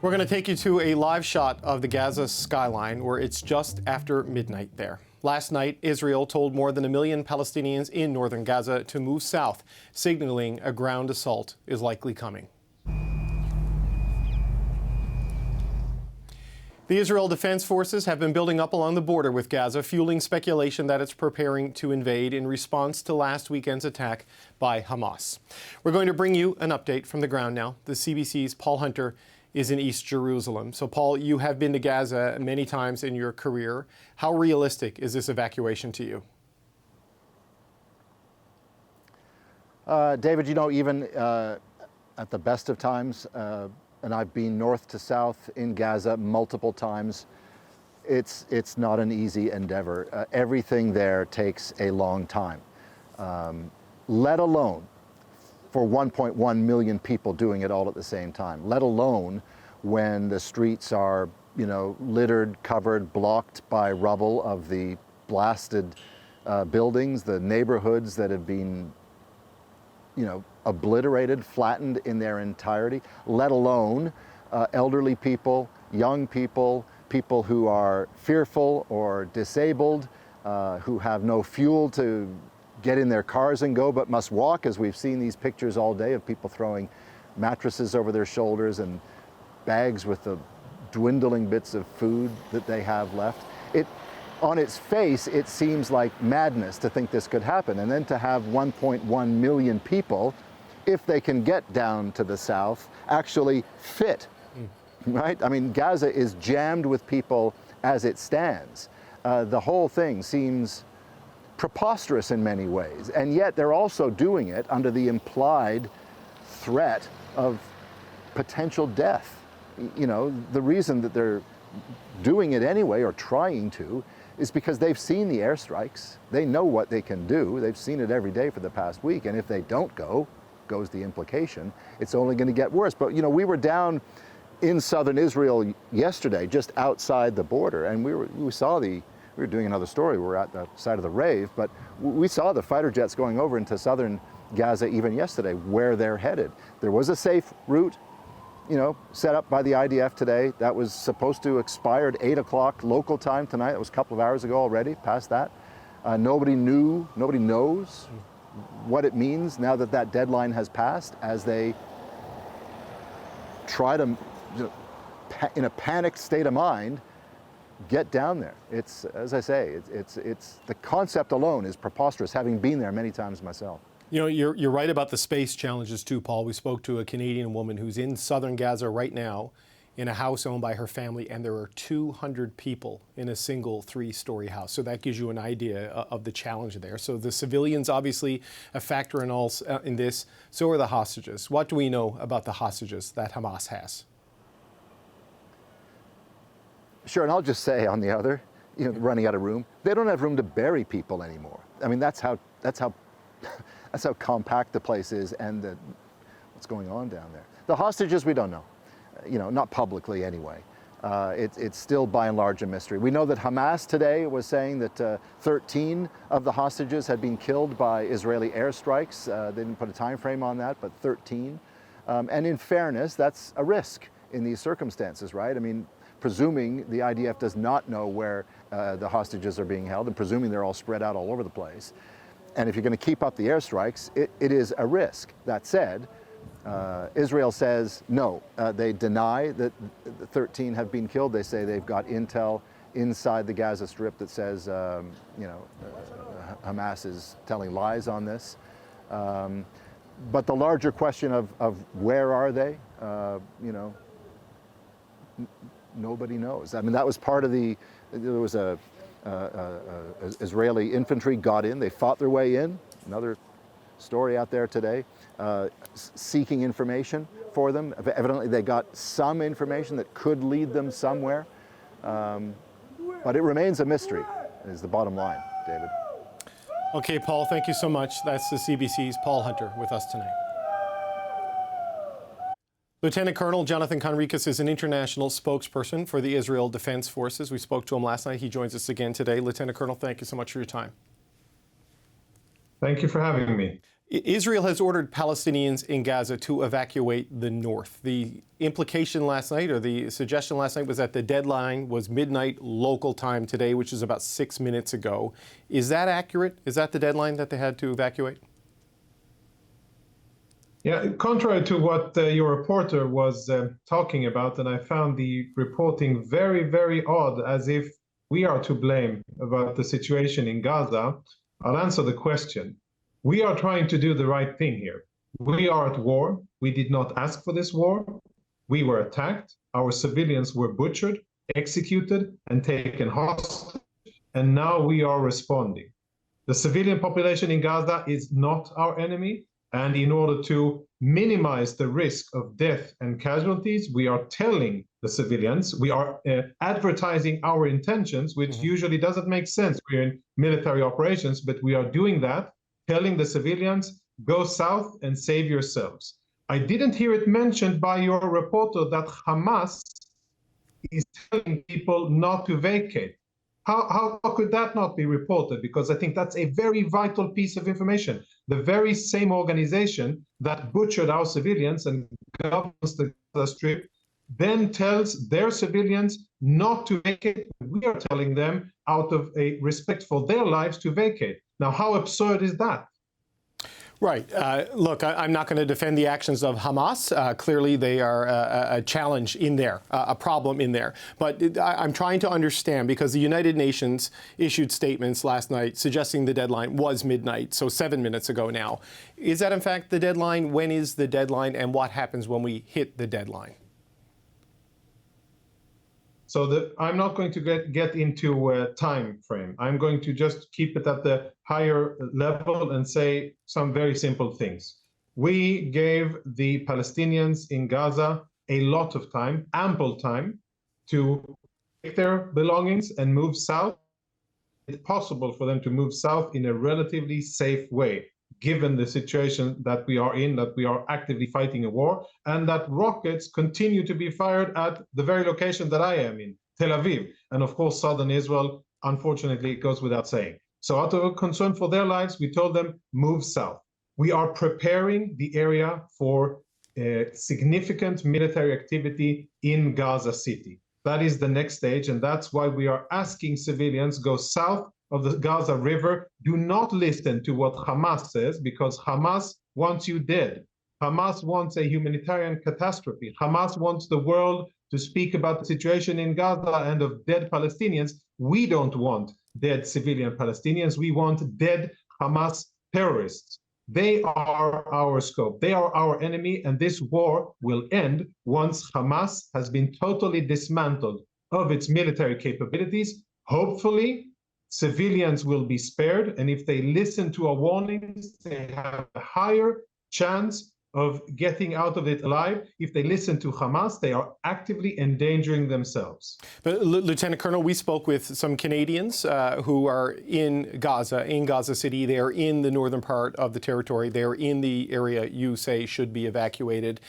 We're going to take you to a live shot of the Gaza skyline where it's just after midnight there. Last night, Israel told more than 1 million Palestinians in northern Gaza to move south, signaling a ground assault is likely coming. The Israel Defense Forces have been building up along the border with Gaza, fueling speculation that it's preparing to invade in response to last weekend's attack by Hamas. We're going to bring you an update from the ground now. The CBC's Paul Hunter is in East Jerusalem. So, Paul, you have been to Gaza many times in your career. How realistic is this evacuation to you? David, you know, even at the best of times, and I've been north to south in Gaza multiple times, it's not an easy endeavor. Everything there takes a long time, let alone for 1.1 million people doing it all at the same time, let alone when the streets are, you know, littered, covered, blocked by rubble of the blasted buildings, the neighborhoods that have been, you know, obliterated, flattened in their entirety, let alone elderly people, young people, people who are fearful or disabled, who have no fuel to get in their cars and go, but must walk, as we've seen these pictures all day of people throwing mattresses over their shoulders and bags with the dwindling bits of food that they have left. On its face, it seems like madness to think this could happen. And then to have 1.1 million people, if they can get down to the south, actually fit, right? I mean, Gaza is jammed with people as it stands. The whole thing seems preposterous in many ways, and yet they're also doing it under the implied threat of potential death. You know, the reason that they're doing it anyway, or trying to, is because they've seen the airstrikes. They know what they can do. They've seen it every day for the past week, and if they don't go, goes the implication, it's only going to get worse. But, you know, we were down in southern Israel yesterday, just outside the border, and we were doing another story. We're at the site of the rave, but we saw the fighter jets going over into southern Gaza even yesterday, where they're headed. There was a safe route, you know, set up by the IDF today. That was supposed to expire at 8 o'clock local time tonight. That was a couple of hours ago already, past that. Nobody knows what it means now that that deadline has passed, as they try to, you know, in a panicked state of mind, get down there. It's, as I say, it's the concept alone is preposterous, having been there many times myself. You know, you're right about the space challenges too, Paul. We spoke to a Canadian woman who's in southern Gaza right now in a house owned by her family, and there are 200 people in a single 3-story house. So that gives you an idea of the challenge there. So the civilians, obviously a factor in this. So are the hostages. What do we know about the hostages that Hamas has? Sure, and I'll just say on the other, you know, running out of room, they don't have room to bury people anymore. I mean, that's how compact the place is, and what's going on down there. The hostages, we don't know, you know, not publicly anyway. It's still by and large a mystery. We know that Hamas today was saying that 13 of the hostages had been killed by Israeli airstrikes. They didn't put a time frame on that, but 13. And in fairness, that's a risk in these circumstances, right? I mean, presuming the IDF does not know where the hostages are being held, and presuming they're all spread out all over the place. And if you're going to keep up the airstrikes, it is a risk. That said, Israel says no. They deny that the 13 have been killed. They say they've got intel inside the Gaza Strip that says, you know, Hamas is telling lies on this. But the larger question of where are they, you know, nobody knows. I mean, that was part of there was Israeli infantry got in, they fought their way in, another story out there today, seeking information for them. Evidently they got some information that could lead them somewhere, but it remains a mystery, is the bottom line, David. Okay, Paul, thank you so much. That's the CBC's Paul Hunter with us tonight. Lt Col Jonathan Conricus is an international spokesperson for the Israel Defense Forces. We spoke to him last night. He joins us again today. Lt Col, thank you so much for your time. Thank you for having me. Israel has ordered Palestinians in Gaza to evacuate the north. The implication last night, or the suggestion last night, was that the deadline was midnight local time today, which is about 6 minutes ago. Is that accurate? Is that the deadline that they had to evacuate? Yeah, contrary to what your reporter was talking about, and I found the reporting very, very odd, as if we are to blame about the situation in Gaza, I'll answer the question. We are trying to do the right thing here. We are at war. We did not ask for this war. We were attacked. Our civilians were butchered, executed, and taken hostage. And now we are responding. The civilian population in Gaza is not our enemy. And in order to minimize the risk of death and casualties, we are telling the civilians, we are advertising our intentions, which usually doesn't make sense. We're in military operations, but we are doing that, telling the civilians, go south and save yourselves. I didn't hear it mentioned by your reporter that Hamas is telling people not to vacate. How could that not be reported? Because I think that's a very vital piece of information. The very same organization that butchered our civilians and governs the Gaza Strip then tells their civilians not to vacate. We are telling them, out of a respect for their lives, to vacate. Now, how absurd is that? Right. Look, I'm not going to defend the actions of Hamas. Clearly, they are a challenge in there, a problem in there. But I'm trying to understand, because the United Nations issued statements last night suggesting the deadline was midnight, so 7 minutes ago now. Is that, in fact, the deadline? When is the deadline, and what happens when we hit the deadline? So I'm not going to get into a time frame. I'm going to just keep it at the higher level and say some very simple things. We gave the Palestinians in Gaza a lot of time, ample time, to take their belongings and move south. It's possible for them to move south in a relatively safe way, given the situation that we are in, that we are actively fighting a war, and that rockets continue to be fired at the very location that I am in, Tel Aviv. And of course, southern Israel, unfortunately, it goes without saying. So out of a concern for their lives, we told them, move south. We are preparing the area for significant military activity in Gaza City. That is the next stage, and that's why we are asking civilians go south of the Gaza River. Do not listen to what Hamas says, because Hamas wants you dead. Hamas wants a humanitarian catastrophe. Hamas wants the world to speak about the situation in Gaza and of dead Palestinians. We don't want dead civilian Palestinians. We want dead Hamas terrorists. They are our scope. They are our enemy, and this war will end once Hamas has been totally dismantled of its military capabilities. Hopefully, civilians will be spared, and if they listen to our warnings, they have a higher chance of getting out of it alive. If they listen to Hamas, they are actively endangering themselves. But, Lieutenant Colonel, we spoke with some Canadians who are in Gaza City. They are in the northern part of the territory. They are in the area you say should be evacuated.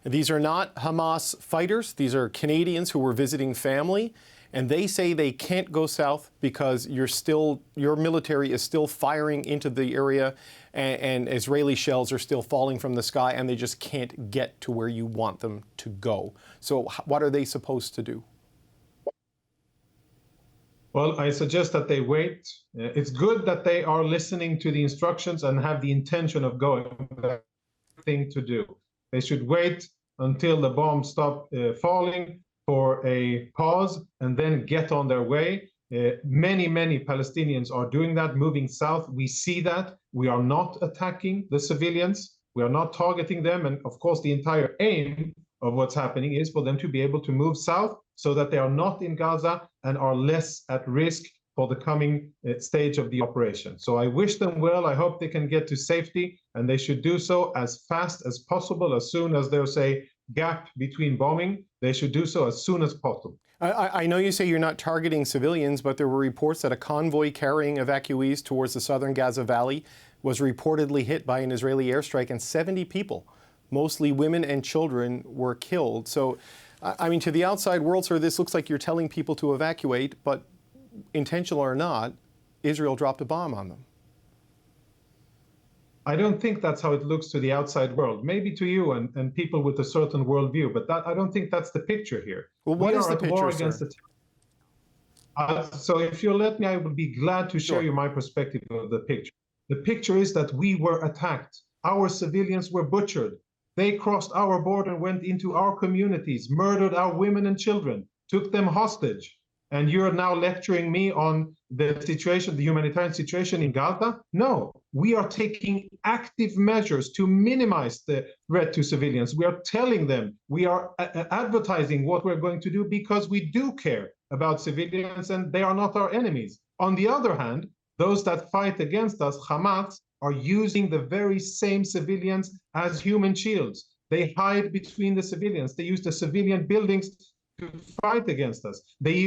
These are not Hamas fighters. These are Canadians who were visiting family. And they say they can't go south because your military is still firing into the area, and Israeli shells are still falling from the sky, and they just can't get to where you want them to go. So what are they supposed to do? Well, I suggest that they wait. It's good that they are listening to the instructions and have the intention of going. That's the thing to do. They should wait until the bombs stop falling, for a pause, and then get on their way. Many Palestinians are doing that, moving south. We see that. We are not attacking the civilians. We are not targeting them. And of course, the entire aim of what's happening is for them to be able to move south so that they are not in Gaza and are less at risk for the coming stage of the operation. So I wish them well. I hope they can get to safety, and they should do so as fast as possible. As soon as there's a gap between bombing, they should do so as soon as possible. I know you say you're not targeting civilians, but there were reports that a convoy carrying evacuees towards the southern Gaza Valley was reportedly hit by an Israeli airstrike, and 70 people, mostly women and children, were killed. So, I mean, to the outside world, sir, this looks like you're telling people to evacuate, but intentional or not, Israel dropped a bomb on them. I don't think that's how it looks to the outside world. Maybe to you and people with a certain worldview, but I don't think that's the picture here. Well, what We is are the at picture, war sir? against the. So if you'll let me, I would be glad to share Sure. you my perspective of the picture. The picture is that we were attacked. Our civilians were butchered. They crossed our border and went into our communities, murdered our women and children, took them hostage. And you're now lecturing me on the situation, the humanitarian situation in Gaza? No, we are taking active measures to minimize the threat to civilians. We are telling them, we are advertising what we're going to do because we do care about civilians and they are not our enemies. On the other hand, those that fight against us, Hamas, are using the very same civilians as human shields. They hide between the civilians. They use the civilian buildings to fight against us. They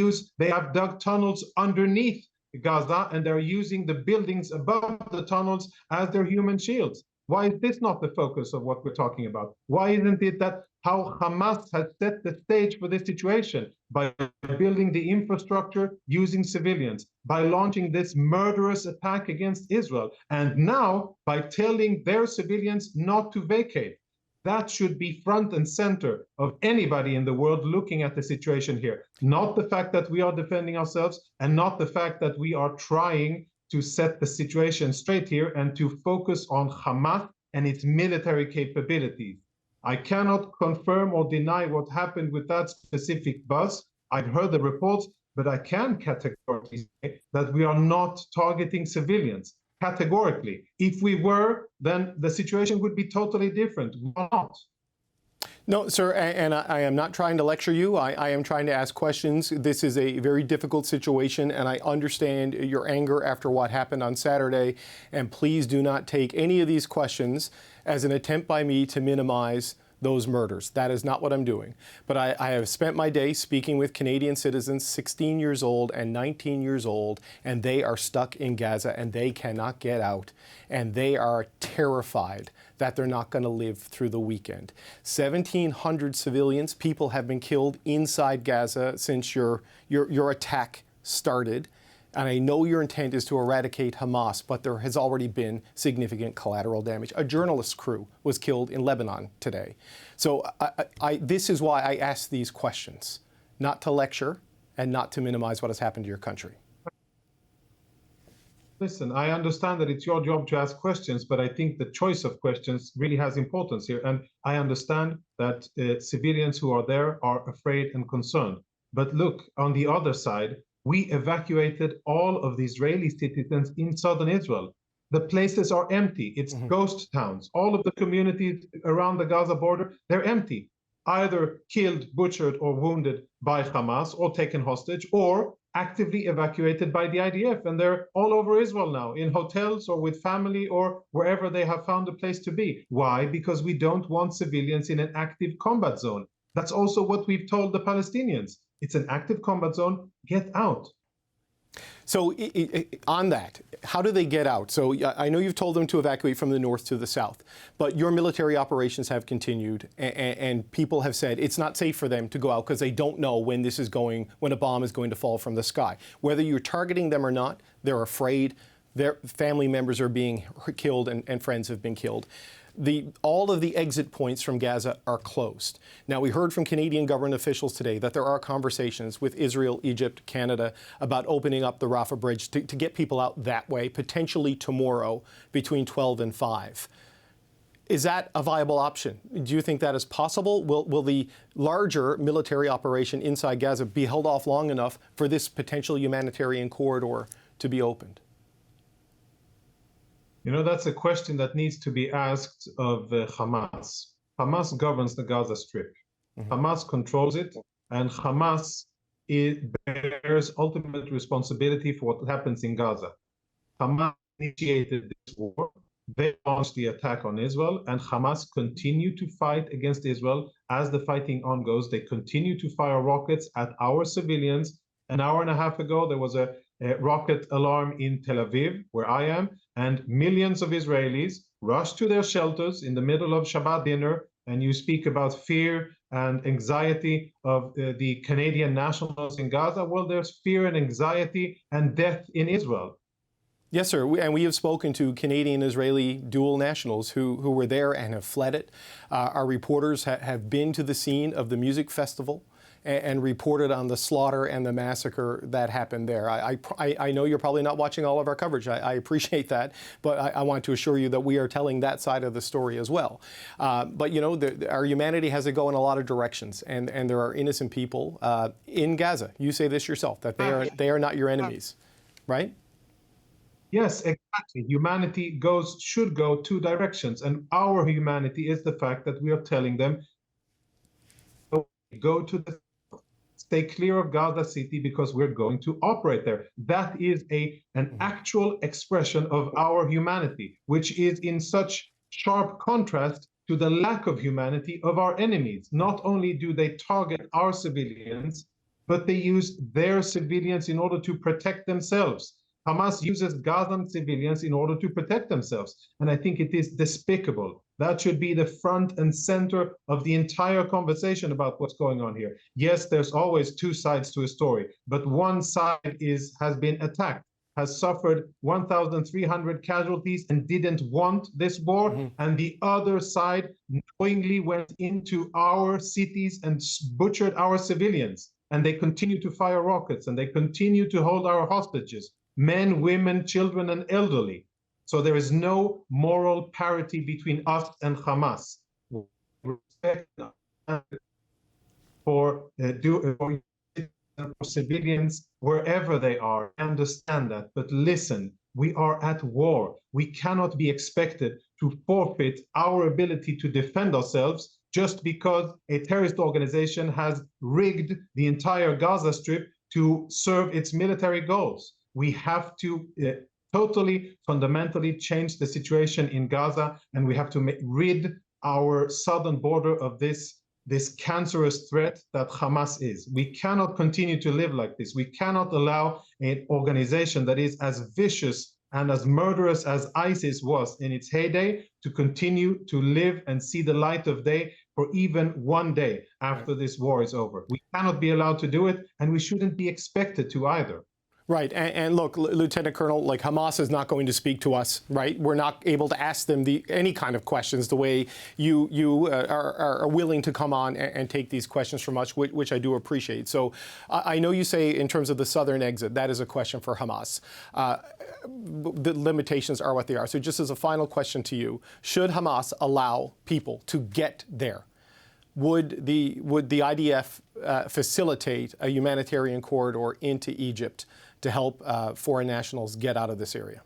have dug tunnels underneath Gaza and they're using the buildings above the tunnels as their human shields. Why is this not the focus of what we're talking about? Why isn't it that how Hamas has set the stage for this situation by building the infrastructure using civilians, by launching this murderous attack against Israel, and now by telling their civilians not to vacate? That should be front and center of anybody in the world looking at the situation here. Not the fact that we are defending ourselves and not the fact that we are trying to set the situation straight here and to focus on Hamas and its military capabilities. I cannot confirm or deny what happened with that specific bus. I've heard the reports, but I can categorically say that we are not targeting civilians. Categorically. If we were, then the situation would be totally different. We're not. No, sir, and I am not trying to lecture you. I am trying to ask questions. This is a very difficult situation, and I understand your anger after what happened on Saturday. And please do not take any of these questions as an attempt by me to minimize those murders. That is not what I'm doing. But I have spent my day speaking with Canadian citizens 16 years old and 19 years old, and they are stuck in Gaza and they cannot get out. And they are terrified that they're not going to live through the weekend. 1,700 civilians, people have been killed inside Gaza since your attack started. And I know your intent is to eradicate Hamas, but there has already been significant collateral damage. A journalist crew was killed in Lebanon today. So this is why I ask these questions, not to lecture and not to minimize what has happened to your country. Listen, I understand that it's your job to ask questions, but I think the choice of questions really has importance here. And I understand that civilians who are there are afraid and concerned. But look, on the other side, we evacuated all of the Israeli citizens in southern Israel. The places are empty. It's ghost towns. All of the communities around the Gaza border, they're empty. Either killed, butchered, or wounded by Hamas, or taken hostage, or actively evacuated by the IDF. And they're all over Israel now, in hotels or with family or wherever they have found a place to be. Why? Because we don't want civilians in an active combat zone. That's also what we've told the Palestinians. It's an active combat zone. Get out. So on that, how do they get out? So I know you've told them to evacuate from the north to the south, but your military operations have continued, and people have said it's not safe for them to go out because they don't know when when a bomb is going to fall from the sky. Whether you're targeting them or not, they're afraid. Their family members are being killed and friends have been killed. All of the exit points from Gaza are closed. Now, we heard from Canadian government officials today that there are conversations with Israel, Egypt, Canada about opening up the Rafah bridge to get people out that way, potentially tomorrow between 12 and 5. Is that a viable option? Do you think that is possible? Will the larger military operation inside Gaza be held off long enough for this potential humanitarian corridor to be opened? You know, that's a question that needs to be asked of Hamas. Hamas governs the Gaza Strip. Hamas controls it, and Hamas bears ultimate responsibility for what happens in Gaza. Hamas initiated this war. They launched the attack on Israel, and Hamas continue to fight against Israel as the fighting on goes. They continue to fire rockets at our civilians. An hour and a half ago, there was a rocket alarm in Tel Aviv, where I am, and millions of Israelis rushed to their shelters in the middle of Shabbat dinner, and you speak about fear and anxiety of the Canadian nationals in Gaza. Well, there's fear and anxiety and death in Israel. Yes, sir. And we have spoken to Canadian-Israeli dual nationals who were there and have fled it. Our reporters have been to the scene of the music festival and reported on the slaughter and the massacre that happened there. I know you're probably not watching all of our coverage. I appreciate that, but I want to assure you that we are telling that side of the story as well. But you know, our humanity has to go in a lot of directions, and there are innocent people in Gaza. You say this yourself, that they are not your enemies, right? Yes, exactly. Humanity should go two directions, and our humanity is the fact that we are telling them, go to the stay clear of Gaza City because we're going to operate there. That is an actual expression of our humanity, which is in such sharp contrast to the lack of humanity of our enemies. Not only do they target our civilians, but they use their civilians in order to protect themselves. Hamas uses Gazan civilians in order to protect themselves. And I think it is despicable. That should be the front and center of the entire conversation about what's going on here. Yes, there's always two sides to a story, but one side has been attacked, has suffered 1,300 casualties and didn't want this war. And the other side knowingly went into our cities and butchered our civilians. And they continue to fire rockets, and they continue to hold our hostages. Men, women, children, and elderly. So there is no moral parity between us and Hamas. Respect for civilians wherever they are. I understand that, but listen, we are at war. We cannot be expected to forfeit our ability to defend ourselves just because a terrorist organization has rigged the entire Gaza Strip to serve its military goals. We have to totally, fundamentally change the situation in Gaza, and we have to rid our southern border of this cancerous threat that Hamas is. We cannot continue to live like this. We cannot allow an organization that is as vicious and as murderous as ISIS was in its heyday to continue to live and see the light of day for even one day after this war is over. We cannot be allowed to do it, and we shouldn't be expected to either. Right, and look, Lieutenant Colonel, like Hamas is not going to speak to us, right? We're not able to ask them any kind of questions the way you are willing to come on and take these questions from us, which I do appreciate. So I know you say in terms of the southern exit, that is a question for Hamas. The limitations are what they are. So just as a final question to you, should Hamas allow people to get there? Would the IDF facilitate a humanitarian corridor into Egypt to help foreign nationals get out of this area?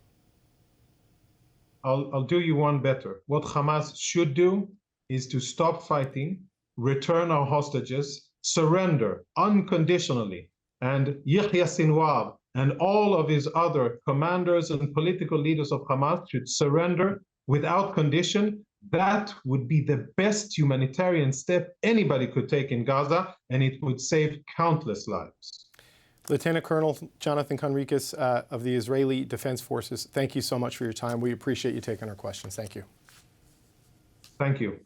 I'll do you one better. What Hamas should do is to stop fighting, return our hostages, surrender unconditionally, and Yahya Sinwar and all of his other commanders and political leaders of Hamas should surrender without condition. That would be the best humanitarian step anybody could take in Gaza, and it would save countless lives. Lieutenant Colonel Jonathan Conricus of the Israeli Defense Forces, thank you so much for your time. We appreciate you taking our questions. Thank you. Thank you.